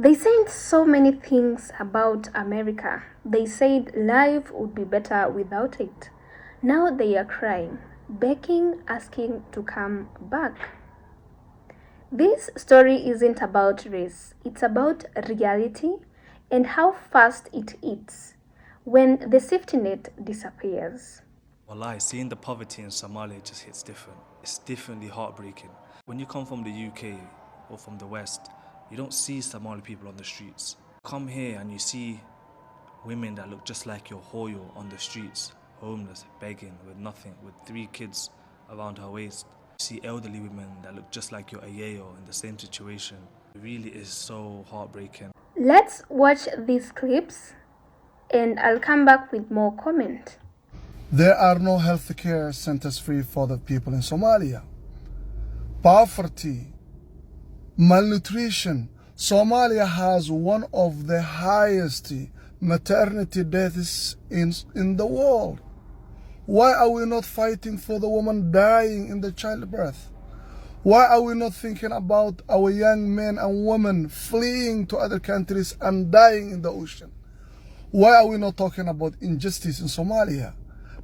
They said so many things about America. They said life would be better without it. Now they are crying, begging, asking to come back. This story isn't about race, it's about reality and how fast it eats when the safety net disappears. Wallahi, seeing the poverty in Somalia just hits different. It's definitely heartbreaking. When you come from the UK or from the West, you don't see Somali people on the streets. Come here and you see women that look just like your Hoyo on the streets, homeless, begging, with nothing, with 3 kids around her waist. You see elderly women that look just like your Ayeyo in the same situation. It really is so heartbreaking. Let's watch these clips and I'll come back with more comment. There are no health care centers free for the people in Somalia. Poverty, malnutrition. Somalia has one of the highest maternity deaths in the world. Why are we not fighting for the woman dying in the childbirth? Why are we not thinking about our young men and women fleeing to other countries and dying in the ocean? Why are we not talking about injustice in Somalia?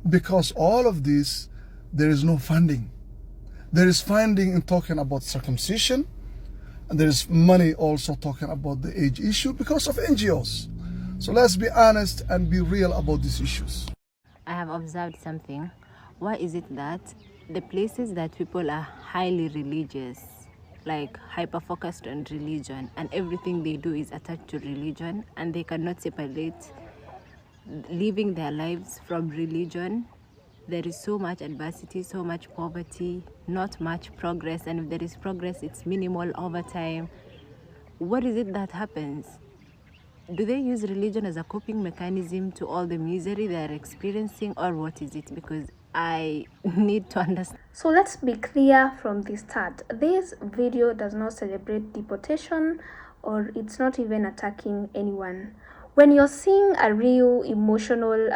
Because all of this, there is no funding. There is funding in talking about circumcision, and there is money also talking about the age issue because of NGOs. So let's be honest and be real about these issues. I have observed something. Why is it that the places that people are highly religious, like hyper-focused on religion, and everything they do is attached to religion, and they cannot separate living their lives from religion, there is so much adversity, so much poverty, not much progress, and if there is progress, it's minimal over time. What is it that happens? Do they use religion as a coping mechanism to all the misery they are experiencing, or what is it? Because I need to understand. So let's be clear from the start. This video does not celebrate deportation, or it's not even attacking anyone. When you're seeing a real emotional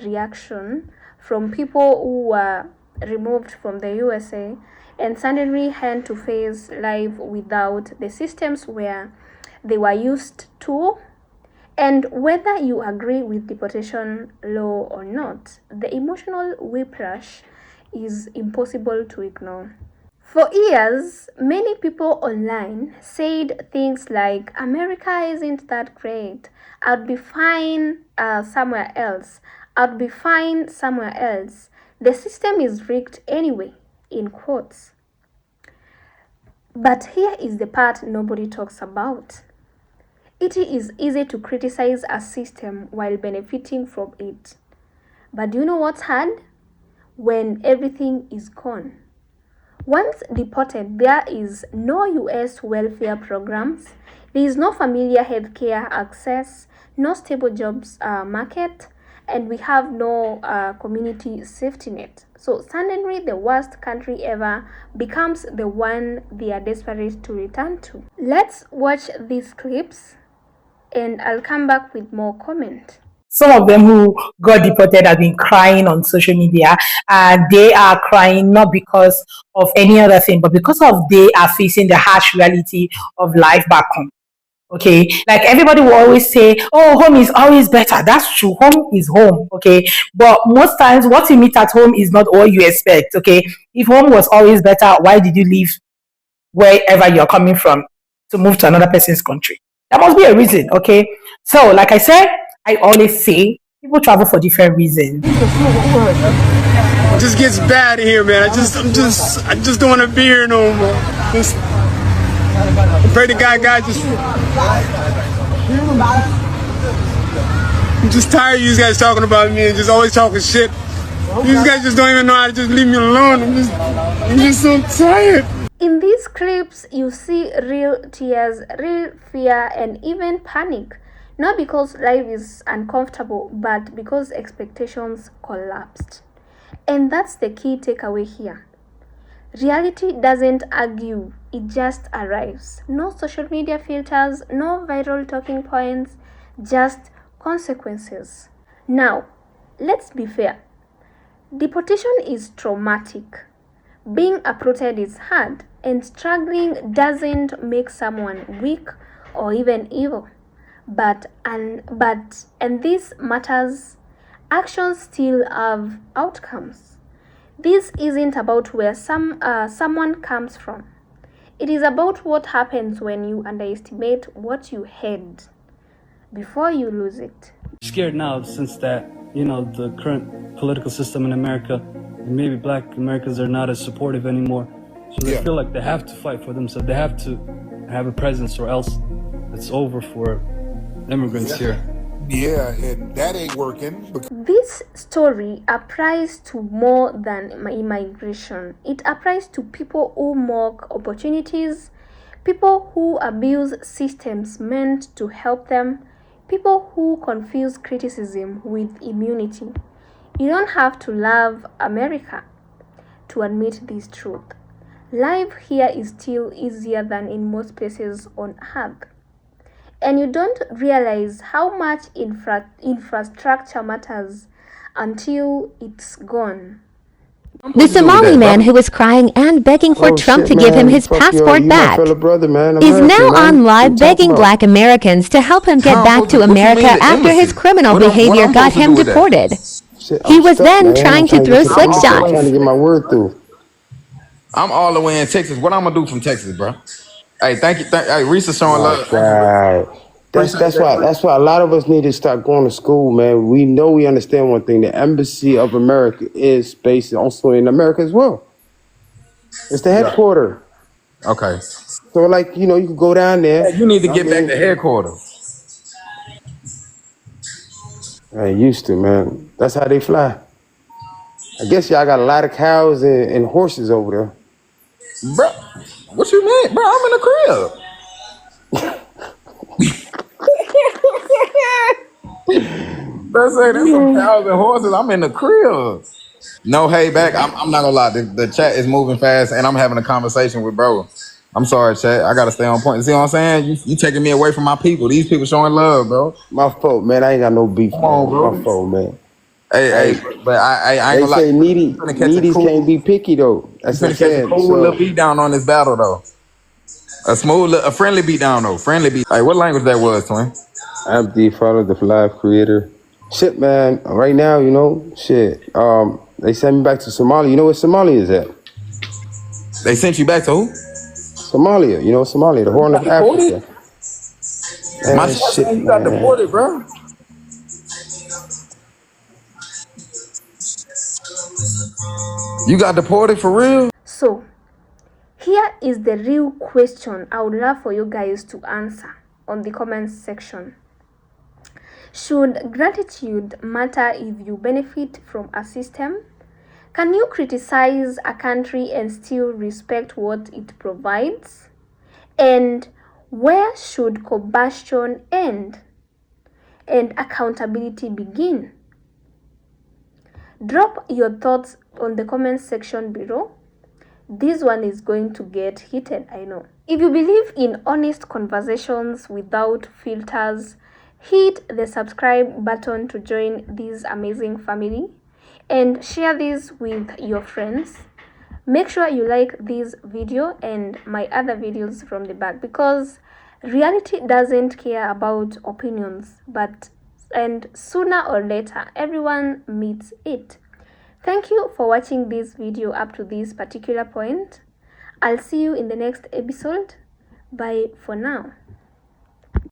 reaction from people who were removed from the USA and suddenly had to face life without the systems where they were used to, and whether you agree with deportation law or not, the emotional whiplash is impossible to ignore. For years, many people online said things like, America isn't that great, I'd be fine somewhere else, I'd be fine somewhere else, the system is rigged anyway, in quotes. But here is the part nobody talks about. It is easy to criticize a system while benefiting from it. But do you know what's hard? When everything is gone. Once deported, there is no US welfare programs, there is no familiar healthcare access, no stable jobs market, and we have no community safety net. So suddenly the worst country ever becomes the one they are desperate to return to. Let's watch these clips and I'll come back with more comment. Some of them who got deported have been crying on social media, and they are crying not because of any other thing, but because of they are facing the harsh reality of life back home. Okay, like everybody will always say, oh, home is always better. That's true. Home is home. Okay, but most times what you meet at home is not all you expect. Okay, if home was always better, why did you leave wherever you're coming from to move to another person's country? There must be a reason. Okay, so like I said, I always say people travel for different reasons. It just gets bad here, man. I just don't want to be here no more. I pray to God, I'm just tired of you guys talking about me and just always talking shit. You guys just don't even know how to just leave me alone. I'm just so tired. In these clips, you see real tears, real fear, and even panic. Not because life is uncomfortable, but because expectations collapsed. And that's the key takeaway here. Reality doesn't argue, it just arrives. No social media filters, no viral talking points, just consequences. Now, let's be fair. Deportation is traumatic. Being uprooted is hard, and struggling doesn't make someone weak or even evil. But this matters. Actions still have outcomes. This isn't about where someone comes from. It is about what happens when you underestimate what you had before you lose it. Scared now since that, the current political system in America, and maybe Black Americans are not as supportive anymore. So they feel like they have to fight for themselves. They have to have a presence, or else it's over for immigrants here. Yeah, and that ain't working. This story applies to more than immigration. It applies to people who mock opportunities, people who abuse systems meant to help them, people who confuse criticism with immunity. You don't have to love America to admit this truth. Life here is still easier than in most places on earth. And you don't realize how much infrastructure matters until it's gone. The Somali man who was crying and begging for Trump to give him his passport back is now on live begging Black Americans to help him get back to America after his criminal behavior got him deported. He was then trying to throw slick shots. Trying to get my word through. I'm all the way in Texas. What I'm gonna do from Texas, bro? Hey, thank you. Hey, Reese is showing love. Right. That's why a lot of us need to start going to school, man. We understand one thing. The Embassy of America is based also in America as well. It's the headquarters. Okay. So like, you can go down there. Hey, you need to get back to headquarters. I used to, man. That's how they fly. I guess y'all got a lot of cows and horses over there. Bro, what you mean? Bro, I'm in the crib. Bro, say there's some cows and horses. I'm in the crib. No, hey, back. I'm not gonna lie. The chat is moving fast, and I'm having a conversation with bro. I'm sorry, chat. I gotta stay on point. See what I'm saying? You taking me away from my people. These people showing love, bro. My fault, man. I ain't got no beef. Come on, bro. My fault, man. Hey, but I ain't gonna lie. They say needies can't be picky though. That's what I'm saying. A cool little beat down on this battle though. A friendly beat down though. Friendly beat. Hey, what language that was, twin? I'm the father, the live creator. Shit, man. Right now, shit. They sent me back to Somalia. You know where Somalia is at? They sent you back to who? Somalia. You know Somalia, the Horn of Africa. My shit, you got deported, bro. You got deported for real? So, here is the real question I would love for you guys to answer on the comments section. Should gratitude matter if you benefit from a system? Can you criticize a country and still respect what it provides? And where should combustion end and accountability begin? Drop your thoughts on the comment section below. This one is going to get heated, I know. If you believe in honest conversations without filters, hit the subscribe button to join this amazing family and share this with your friends. Make sure you like this video and my other videos from the back, because reality doesn't care about opinions, and sooner or later everyone meets it. Thank you for watching this video up to this particular point. I'll see you in the next episode. Bye for now.